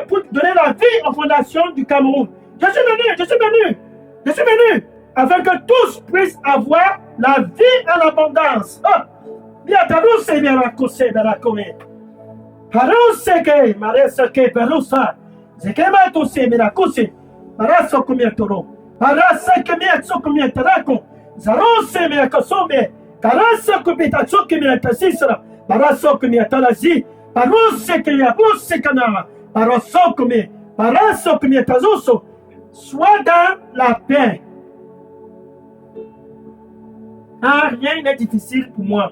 pour donner la vie aux fondations du Cameroun. Je suis venu, afin que tous puissent avoir la vie en abondance. Bien, Taruse, bien, la cause, bien, la comée. Paruseke, Maresake, Perusa, Zekema to se Mirakuse, Paraso Kumiatoro, Parasake Miatso Kumiatarako, Zarose Miakosome, Karasa Kumitatsuki Miatasisra, Paraso Kumiatalazi, Paruse Kiyabuse Kana, Paraso Kumi, Paraso Kumiatazuso, sois dans la paix. Ah, rien n'est difficile pour moi.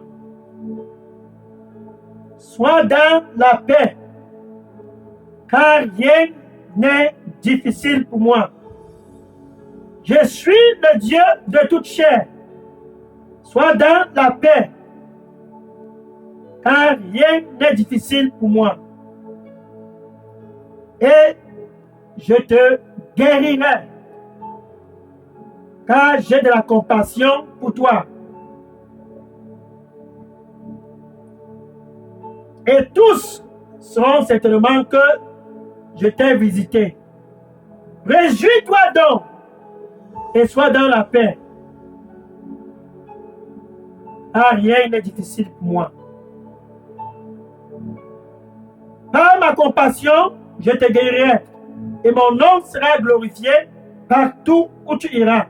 Sois dans la paix, car rien n'est difficile pour moi. Je suis le Dieu de toute chair. Sois dans la paix, car rien n'est difficile pour moi. Et je te guérirai, car j'ai de la compassion pour toi. Et tous sauront certainement que je t'ai visité. Réjouis-toi donc et sois dans la paix. Ah, rien n'est difficile pour moi. Par ma compassion, je te guérirai et mon nom sera glorifié partout où tu iras.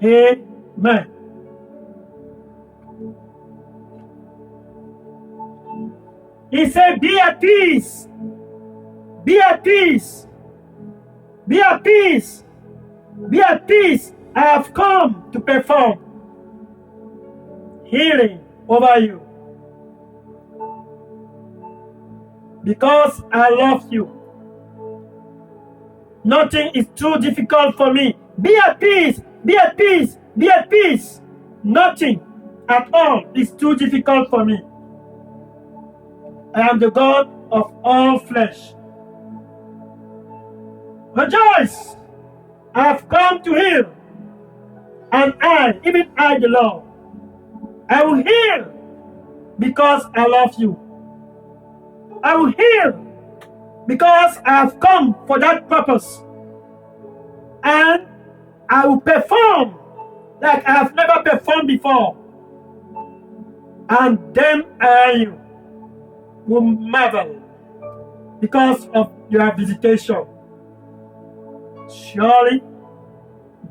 Amen. He said, be at peace. Be at peace. Be at peace. Be at peace. I have come to perform healing over you. Because I love you. Nothing is too difficult for me. Be at peace. Be at peace. Be at peace. Nothing at all is too difficult for me. I am the God of all flesh. Rejoice! I have come to heal. And I, even I the Lord, I will heal because I love you. I will heal because I have come for that purpose. And I will perform like I have never performed before. And then I will marvel because of your visitation. Surely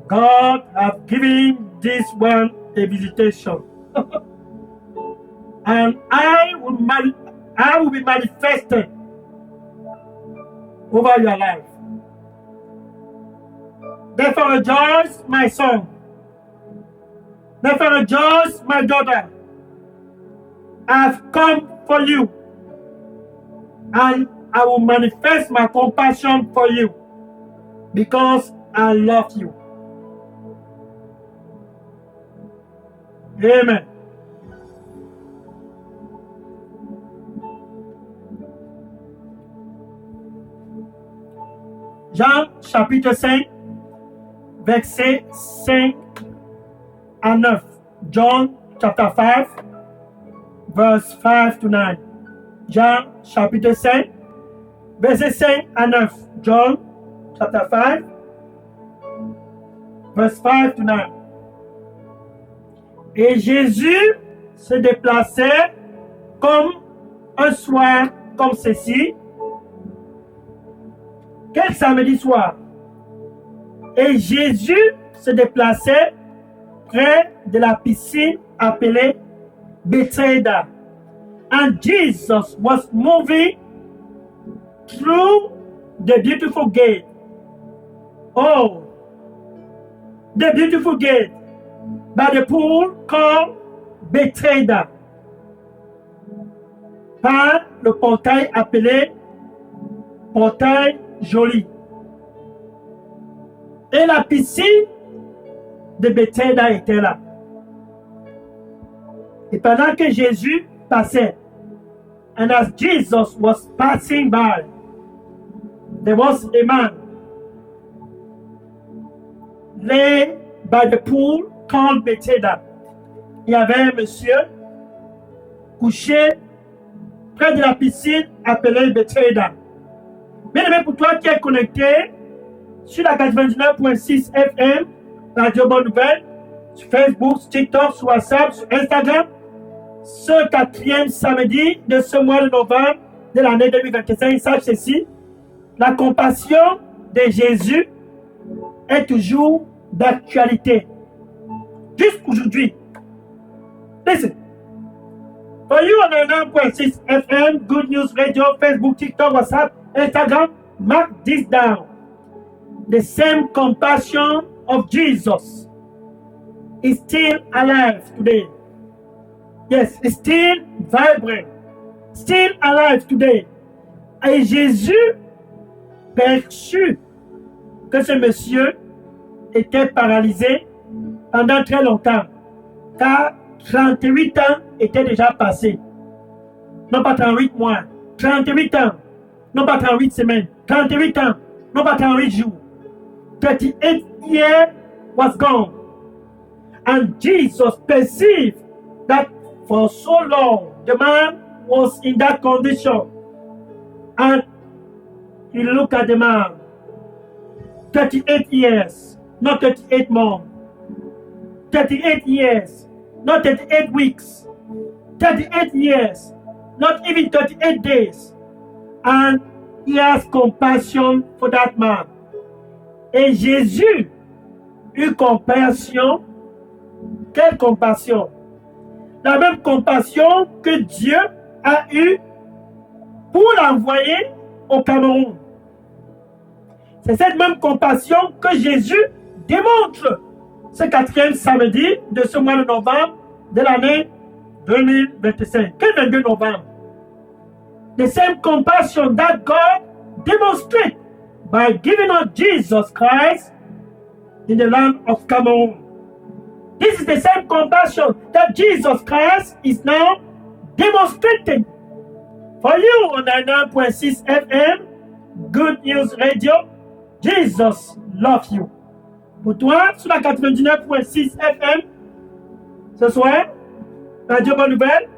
God has given this one a visitation. And I will be manifested over your life. Therefore rejoice, my son. Therefore rejoice, my daughter. I have come for you. And I will manifest my compassion for you because I love you. Amen. Jean chapitre 5, versets 5 à 9. John chapter 5, verse 5 to 9. Jean chapitre 5, verset 5 à 9. John chapter 5, verse 5 to 9. Et Jésus se déplaçait comme un soir comme ceci. Quel samedi soir? Et Jésus se déplaçait près de la piscine appelée Bethsaida. And Jesus was moving through the beautiful gate. Oh, the beautiful gate by the pool called Bethsaida. Par le portail appelé Portail Joli. Et la piscine de Bethsaida était là. Et pendant que Jésus passait, and as Jesus was passing by, there was a man lay by the pool called Bethsaida. Il y avait un monsieur couché près de la piscine appelée Bethesda. Bien aimé, pour toi qui es connecté sur la 99.6 FM, Radio Bonne Nouvelle, sur Facebook, sur TikTok, sur WhatsApp, sur Instagram, ce 4e samedi de ce mois de novembre de l'année 2025, sache ceci, la compassion de Jésus est toujours d'actualité. Jusqu'aujourd'hui. Listen. For you on 9.6 FM, Good News Radio, Facebook, TikTok, WhatsApp, Instagram, mark this down. The same compassion of Jesus is still alive today. Yes, it's still vibrant, still alive today. Et Jésus perçut que ce monsieur était paralysé pendant très longtemps, car 38 ans étaient déjà passés. Non pas 38 mois, 38 ans, non pas 38 semaines, 38 ans, non pas 38 jours. 38 years was gone. And Jesus perceived that for so long the man was in that condition. And he looked at the man. 38 years, not 38 months. 38 years, not 38 weeks. 38 years, not even 38 days. And he has compassion for that man. Et Jésus eut compassion. Quelle compassion? La même compassion que Dieu a eue pour l'envoyer au Cameroun. C'est cette même compassion que Jésus démontre ce 4e samedi de ce mois de novembre de l'année 2025. Quel 22 novembre? The same compassion that God demonstrated by giving us Jesus Christ in the land of Cameroon. This is the same compassion that Jesus Christ is now demonstrating for you on 99.6 FM, Good News Radio. Jesus loves you. Pour toi, sur la 99.6 FM, ce soir, Radio Bonne Nouvelle,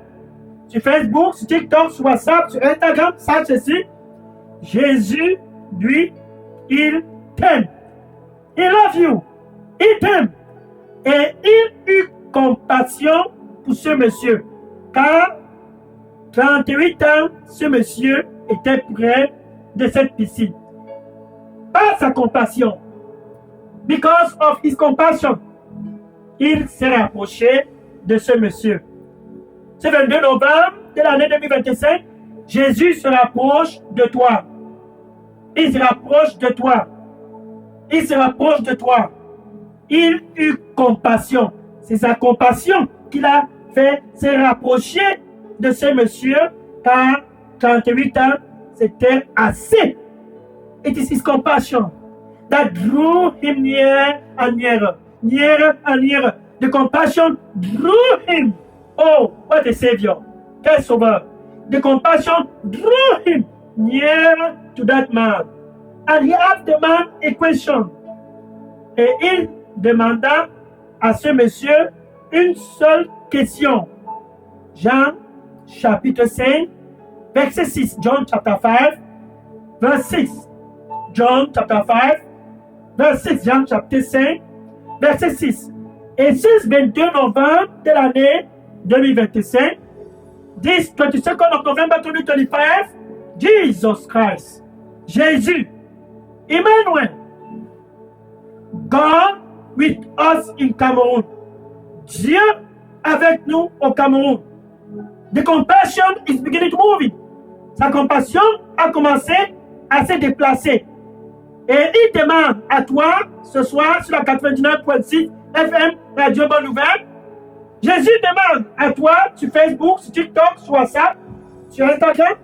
sur Facebook, sur TikTok, sur WhatsApp, sur Instagram, sache ceci, Jésus, lui, il t'aime. He loves you. Il t'aime. Et il eut compassion pour ce monsieur, car 38 ans, ce monsieur était près de cette piscine. Par sa compassion, because of his compassion, il s'est rapproché de ce monsieur. Ce 22 novembre de l'année 2025, Jésus se rapproche de toi. Il se rapproche de toi. Il se rapproche de toi. Il eut compassion. C'est sa compassion qui l'a fait se rapprocher de ce monsieur, car 38 ans, c'était assez. It is his compassion that drew him near and nearer, nearer and nearer. The compassion drew him. Oh, what a savior. Quel sauveur. The compassion drew him near to that man. And he asked the man a question. Et il demanda à ce monsieur une seule question. Jean chapitre 5, verset 6. John chapter 5, verse 6. John chapter 5, verse 6. Jean chapitre 5, verset 6. Et ce 22 novembre de l'année 2025, this 22nd of November 2025, Jesus Christ, Jésus, Emmanuel, God with us in Cameroon. Dieu avec nous au Cameroun. The compassion is beginning to move. Sa compassion a commencé à se déplacer. Et il demande à toi, ce soir, sur la 99.6 FM, Radio Bonne Nouvelle, Jésus demande à toi, sur Facebook, sur TikTok, sur WhatsApp, sur Instagram,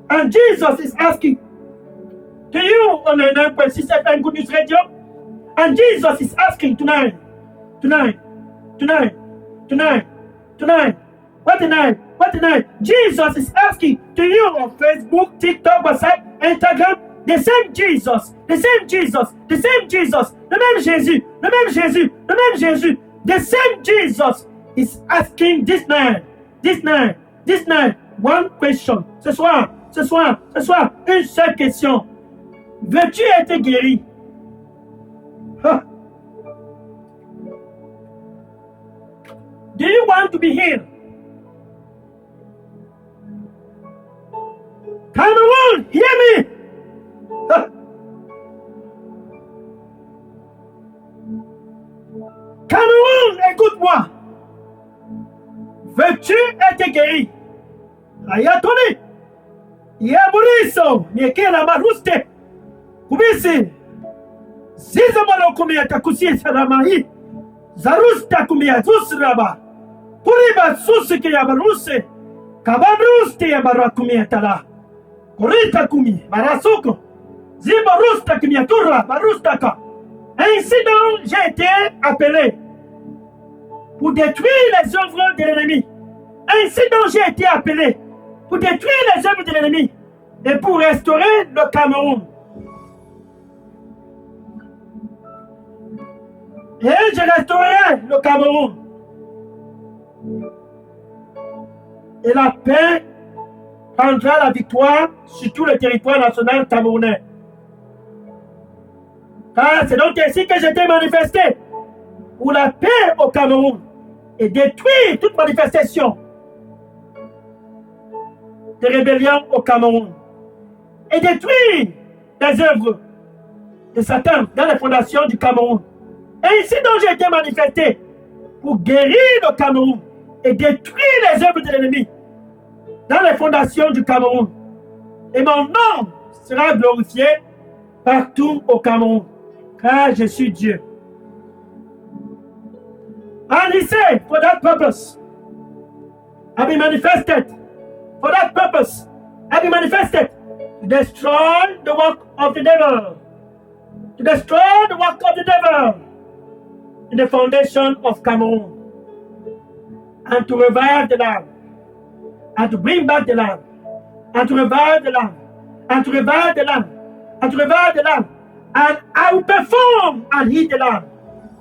and Jesus is asking to you on the 9.6 FM Good News Radio, and Jesus is asking tonight, what tonight? Jesus is asking to you on Facebook, TikTok, WhatsApp, Instagram, the same Jesus, the same Jesus, le même Jésus, the same Jesus is asking this night, one question. Ce soir, une seule question. Veux-tu être guéri? Huh. Do you want to be healed? Cameroon, hear me! Huh. Cameroun, écoute-moi. Veux-tu être guéri? Ayatoni. Yaburiso. Niekela maruste. Kubisi. Zizamalo kumia takusi salamai. Zarusta kumia zusraba. Puriba susike yabaruse. Kabaruste yabarakumia tala. Kurita kumi. Marasuko. Zibarusta kumia turra. Barustaka. Ainsi donc, j'ai été appelé pour détruire les œuvres de l'ennemi. Ainsi donc, j'ai été appelé pour détruire les œuvres de l'ennemi et pour restaurer le Cameroun. Et je restaurerai le Cameroun. Et la paix prendra la victoire sur tout le territoire national camerounais. Car c'est donc ainsi que j'étais manifesté pour la paix au Cameroun et détruire toute manifestation de rébellion au Cameroun et détruire les œuvres de Satan dans les fondations du Cameroun. Et ici donc j'ai été manifesté pour guérir le Cameroun et détruire les œuvres de l'ennemi dans les fondations du Cameroun. Et mon nom sera glorifié partout au Cameroun. Car je suis Dieu. And he said, for that purpose, I've been manifested. For that purpose, I've been manifested to destroy the work of the devil. To destroy the work of the devil in the foundation of Cameroon. And to revive the land. And to bring back the land. And to revive the land. And to revive the land. And to revive the land. And I will perform and heal the land.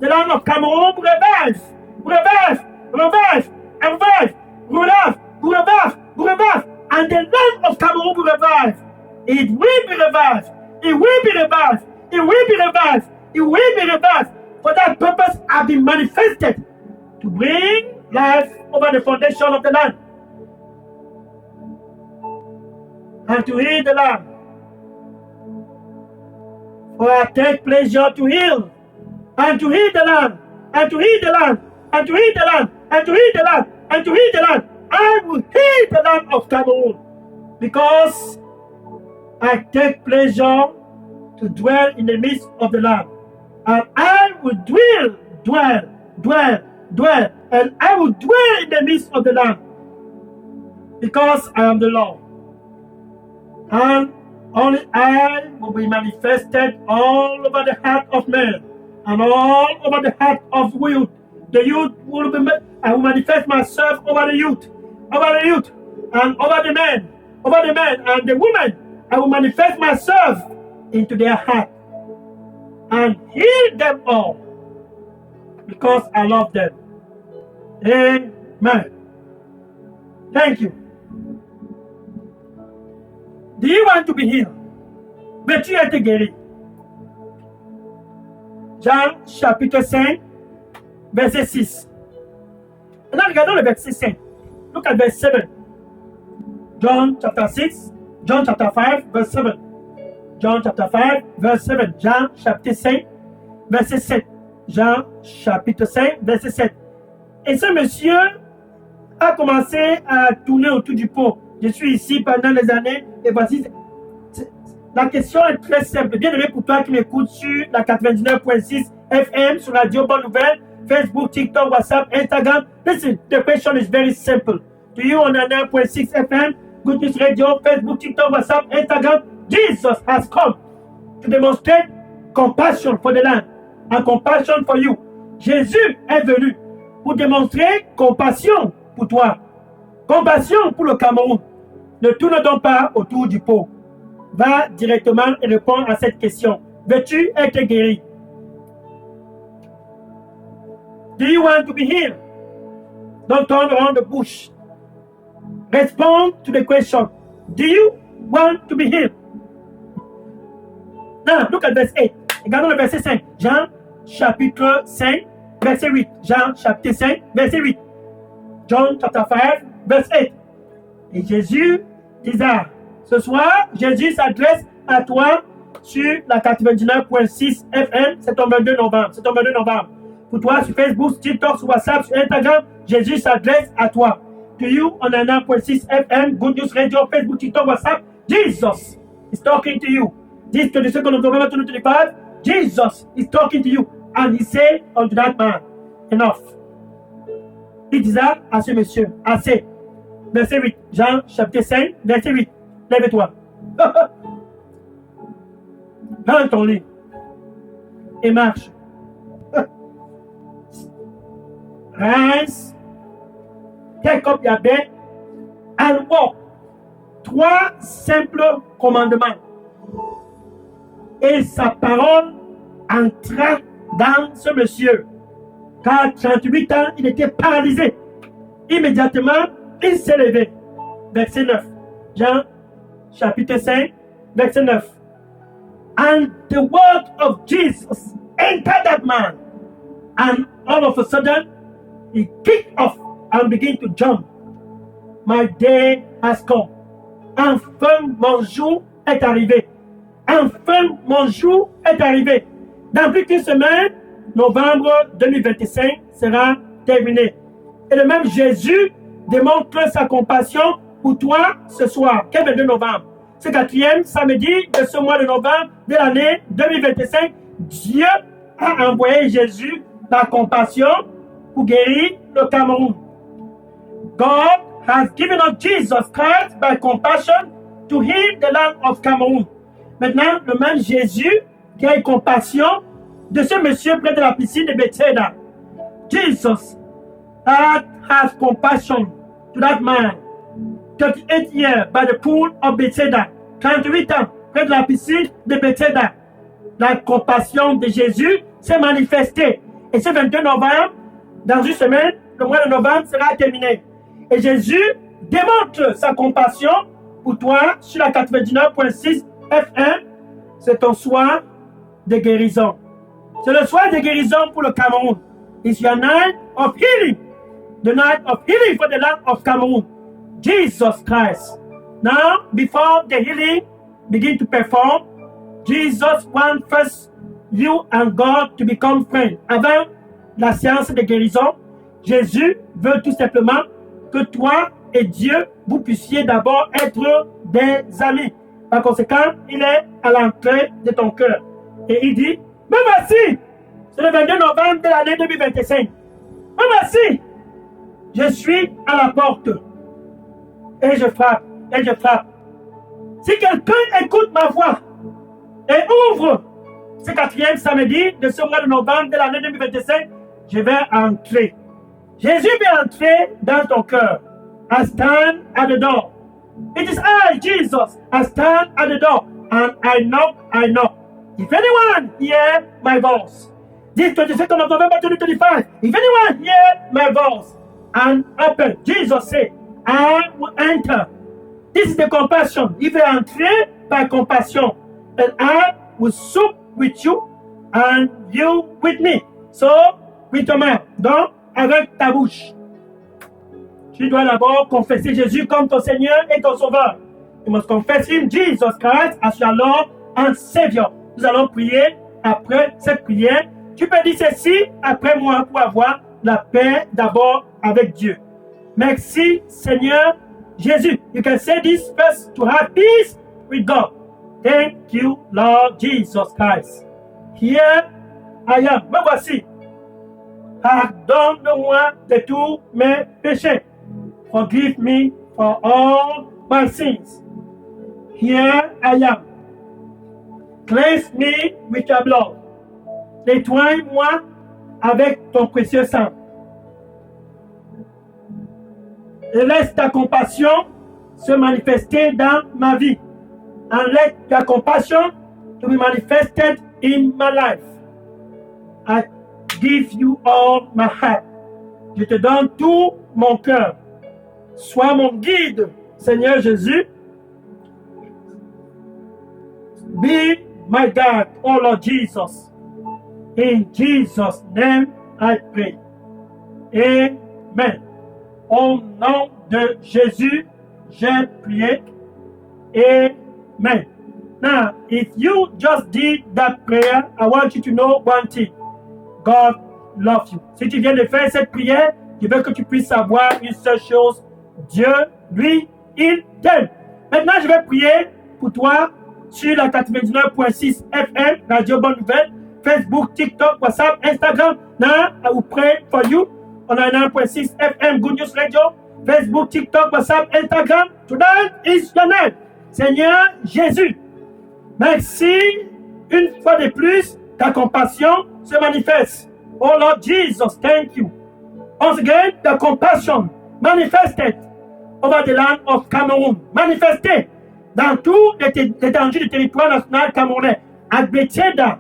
The land of Cameroon will revive, revive, revive, and revive, revive, revive, revive. And the land of Cameroon will revive. It will be revived. It will be revived. It will be revived. It will be revived. For that purpose, I've been manifested to bring life over the foundation of the land and to heal the land. For I take pleasure to heal, and to heal the land, and to heal the land, and to heal the land, and to heal the land, and to heal the land. I will heal the land of Cameroon, because I take pleasure to dwell in the midst of the land. And I will dwell, and I will dwell in the midst of the land, because I am the Lord. And only I will be manifested all over the heart of men and all over the heart of youth. The youth will be, I will manifest myself over the youth, and over the men, and the women. I will manifest myself into their heart and heal them all because I love them. Amen. Thank you. Do you want to be healed? Veux-tu être guéri? Jean chapitre 5, verset 6. Maintenant, regardons le verset 5. Look at verse 7. John chapter 6, John chapter 5, verse 7. John chapter 5, verse 7. Jean chapitre 5, verset 7. Jean chapitre 5, verset 7. Et ce monsieur a commencé à tourner autour du pot. Je suis ici pendant les années et voici. La question est très simple. Bien aimé pour toi qui m'écoutes sur la 99.6 FM, sur Radio Bonne Nouvelle, Facebook, TikTok, WhatsApp, Instagram. Listen, the question is very simple. To you on 99.6 FM, Good News Radio, Facebook, TikTok, WhatsApp, Instagram. Jesus has come to demonstrate compassion for the land and compassion for you. Jésus est venu pour démontrer compassion pour toi. Compassion pour le Cameroun. Ne tourne donc pas autour du pot. Va directement et réponds à cette question. Veux-tu être guéri? Do you want to be healed? Don't turn around the bush. respond to the question, do you want to be healed? Now, look at verse 8. Regardons le verset 5. Jean, chapitre 5, verset 8. Jean, chapitre 5, verset 8. John, chapter 5, verse 8. Et Jésus disait, ce soir, Jésus s'adresse à toi sur la 99.6 FM. C'est ton 22 novembre. C'est ton 22 novembre. Pour toi, sur Facebook, sur TikTok, sur WhatsApp, sur Instagram, Jésus s'adresse à toi. To you on 99.6 FM, Good News Radio, Facebook, TikTok, WhatsApp, Jesus is talking to you. This 22nd of November 2025, Jesus is talking to you. And he said unto that man, enough. Il disait à ce monsieur, assez. Verset 8, Jean chapitre 5, verset 8. Lève-toi. Prends ton lit et marche. Rise, take up your bed and walk. 3 simples commandements. Et sa parole entra dans ce monsieur. Car 38 ans, il était paralysé. Immédiatement, il s'est levé. Verset 9. Jean, chapitre 5, verset 9. And the word of Jesus entered that man. And all of a sudden, he kicked off and began to jump. My day has come. Enfin, mon jour est arrivé. Enfin, mon jour est arrivé. Dans plus qu'une semaine, novembre 2025 sera terminé. Et le même Jésus démontre sa compassion pour toi ce soir, 22 novembre. Ce 4e samedi de ce mois de novembre de l'année 2025, Dieu a envoyé Jésus par compassion pour guérir le Cameroun. God has given us Jesus Christ by compassion to heal the land of Cameroon. Maintenant, le même Jésus qui a eu compassion de ce monsieur près de la piscine de Bethesda. Jesus has compassion to that man, 38 years by the pool of Bethesda, 38 ans près de la piscine de Bethesda. La compassion de Jésus s'est manifestée. Et ce 22 novembre, dans une semaine, le mois de novembre sera terminé. Et Jésus démontre sa compassion pour toi sur la 99.6 FM. C'est ton soir de guérison. C'est le soir de guérison pour le Cameroun. It's your night of healing. The night of healing for the land of Cameroon. Jesus Christ. Now, before the healing begin to perform, Jesus wants first you and God to become friends. Avant la séance de guérison, Jésus veut tout simplement que toi et Dieu, vous puissiez d'abord être des amis. Par conséquent, il est à l'entrée de ton cœur. Et il dit, me voici, c'est le 22 novembre de l'année 2025. Me voici, je suis à la porte. Et je frappe, et je frappe. Si quelqu'un écoute ma voix et ouvre ce 4e samedi de ce mois de novembre de l'année 2025, je vais entrer. Jésus veut entrer dans ton cœur. I stand at the door. It is I, Jesus. I stand at the door and I knock, I knock. If anyone hear my voice, this 22nd of November 2025, if anyone hear my voice and open, Jesus said, I will enter. This is the compassion. Il veut entrer by compassion. And I will sup with you and you with me. So, with your mouth. Donc, avec ta bouche. Tu dois d'abord confesser Jésus comme ton Seigneur et ton Sauveur. You must confess him, Jesus Christ, as your Lord and Savior. Nous allons prier après cette prière. Tu peux dire ceci après moi pour avoir la paix d'abord avec Dieu. Merci Seigneur Jésus. You can say this first to have peace with God. Thank you Lord Jesus Christ. Here I am. Me voici. Pardonne-moi de tous mes péchés. Forgive me for all my sins. Here I am. Cleanse me with your blood. Nettoie-moi avec ton précieux sang. Et laisse ta compassion se manifester dans ma vie. And let your compassion to be manifested in my life. I give you all my heart. Je te donne tout mon cœur. Sois mon guide, Seigneur Jésus. Be my God, oh Lord Jesus. In Jesus' name I pray. Amen. Au nom de Jésus, j'ai prié. Amen. Now, if you just did that prayer, I want you to know one thing. God loves you. Si tu viens de faire cette prière, je veux que tu puisses savoir une seule chose. Dieu, lui, il t'aime. Maintenant, je vais prier pour toi sur la 99.6 FM, Radio Bonne Nouvelle, Facebook, TikTok, WhatsApp, Instagram. Now, I will pray for you on 99.6 FM, Good News Radio, Facebook, TikTok, WhatsApp, Instagram. Tonight is your name. Seigneur Jésus, merci une fois de plus, ta compassion se manifeste. Oh Lord Jesus, thank you. Once again, the compassion manifested over the land of Cameroon. Manifested dans tout l'étendue du territoire national camerounais. At Bethesda,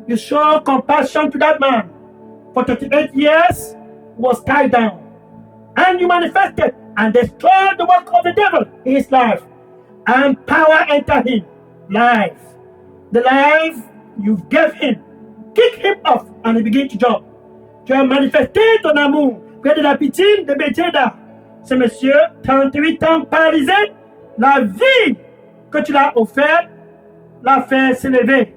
you show compassion to that man. For 38 years, he was tied down. And you manifested and destroyed the work of the devil in his life. And power entered him. Life. The life you gave him. Kick him off and he began to jump. Tu as manifesté ton amour près de la piscine de Bethesda. Ce monsieur, 38 ans paralysé, la vie que tu l'as offert l'a fait s'élever.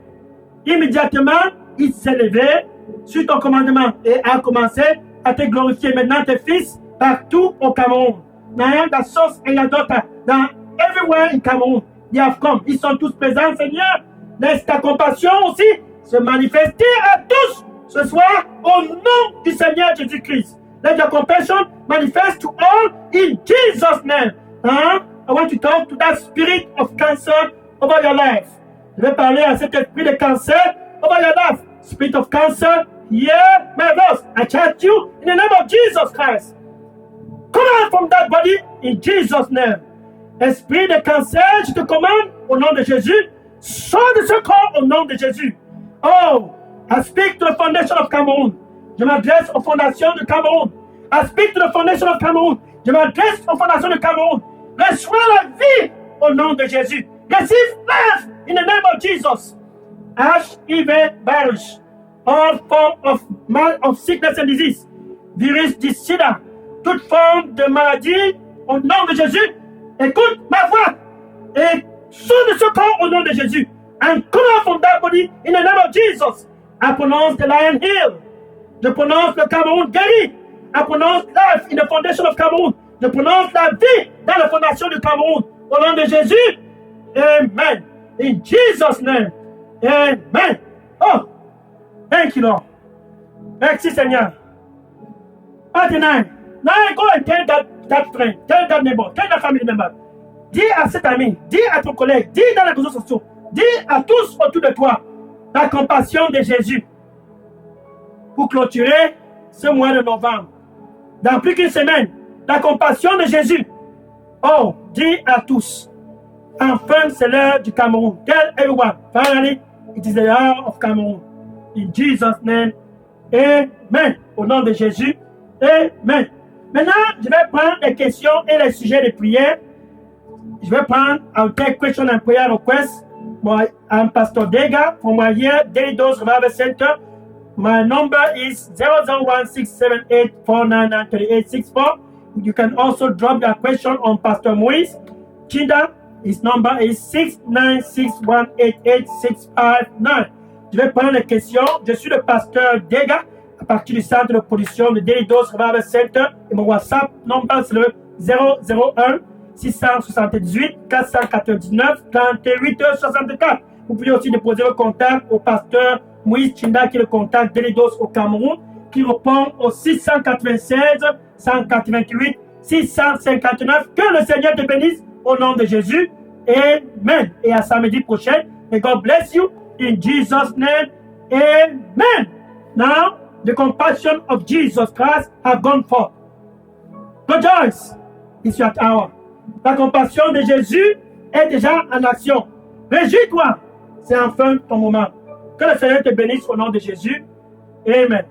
Immédiatement, il s'est levé sur ton commandement et a commencé à te glorifier. Maintenant, tes fils partout au Cameroun. Dans la sauce et la daughter, dans everywhere in Cameroun, they have come. Ils sont tous présents, Seigneur. Laisse ta compassion aussi se manifester à tous ce soir au nom du Seigneur Jésus-Christ. Let your compassion manifest to all in Jesus' name. I want to talk to that spirit of cancer over your life. Je vais parler à cet esprit de cancer over your life. Spirit of cancer, hear my voice. I charge you in the name of Jesus Christ. Come out from that body in Jesus' name. Esprit de cancer, je te commande au nom de Jésus. Sors de ce corps au nom de Jésus. Oh, I speak to the foundation of Cameroon. Je m'adresse aux fondations de Cameroun. I speak to the foundation of Cameroon. Je m'adresse aux fondations de Cameroun. Reçois la vie au nom de Jésus. Receive life in the name of Jesus. HIV virus, all forms of sickness and disease, virus du sida, toute forme de maladie au nom de Jésus. Écoute ma voix et sors de ce corps au nom de Jésus. And come out from that body in the name of Jesus. I pronounce the lion healed. Je prononce le Cameroun guéri. I pronounce life in the foundation of Cameroon. Je prononce la vie dans la fondation du Cameroun. Au nom de Jésus. Amen. In Jesus' name. Amen. Oh, thank you, Lord. Merci, Seigneur. Now go and tell that friend, tell that neighbor, tell that family member. Dis à cet ami, dis à ton collègue, dis dans les réseaux sociaux, dis à tous autour de toi la compassion de Jésus pour clôturer ce mois de novembre. Dans plus qu'une semaine, la compassion de Jésus. Oh, dis à tous. Enfin, c'est l'heure du Cameroun. Tell everyone. Finally, it is the hour of Cameroon. In Jesus' name, amen. Au nom de Jésus, amen. Maintenant, je vais prendre les questions et les sujets de prière. Je vais prendre I'll take question and prayer requests. I'm Pastor Dega from my here, Daily Dose Revival Center. My number is 001-678-499-3864. You can also drop your question on Pastor Moïse Chinda. His number is 696188659. Je vais prendre les questions. Je suis le pasteur Dega à partir du centre de production de Daily Dose Revival Center. Et mon WhatsApp number c'est le 001-678-499-3864. Vous pouvez aussi déposer vos contacts au pasteur Moïse Chinda qui est le contact Daily Dose au Cameroun qui répond au 696-188-659. Que le Seigneur te bénisse au nom de Jésus. Amen. Et à samedi prochain. May God bless you in Jesus' name. Amen. Now, the compassion of Jesus Christ has gone forth. Rejoice. It's your hour. La compassion de Jésus est déjà en action. Réjouis-toi. C'est enfin ton moment. Que le Seigneur te bénisse au nom de Jésus. Amen.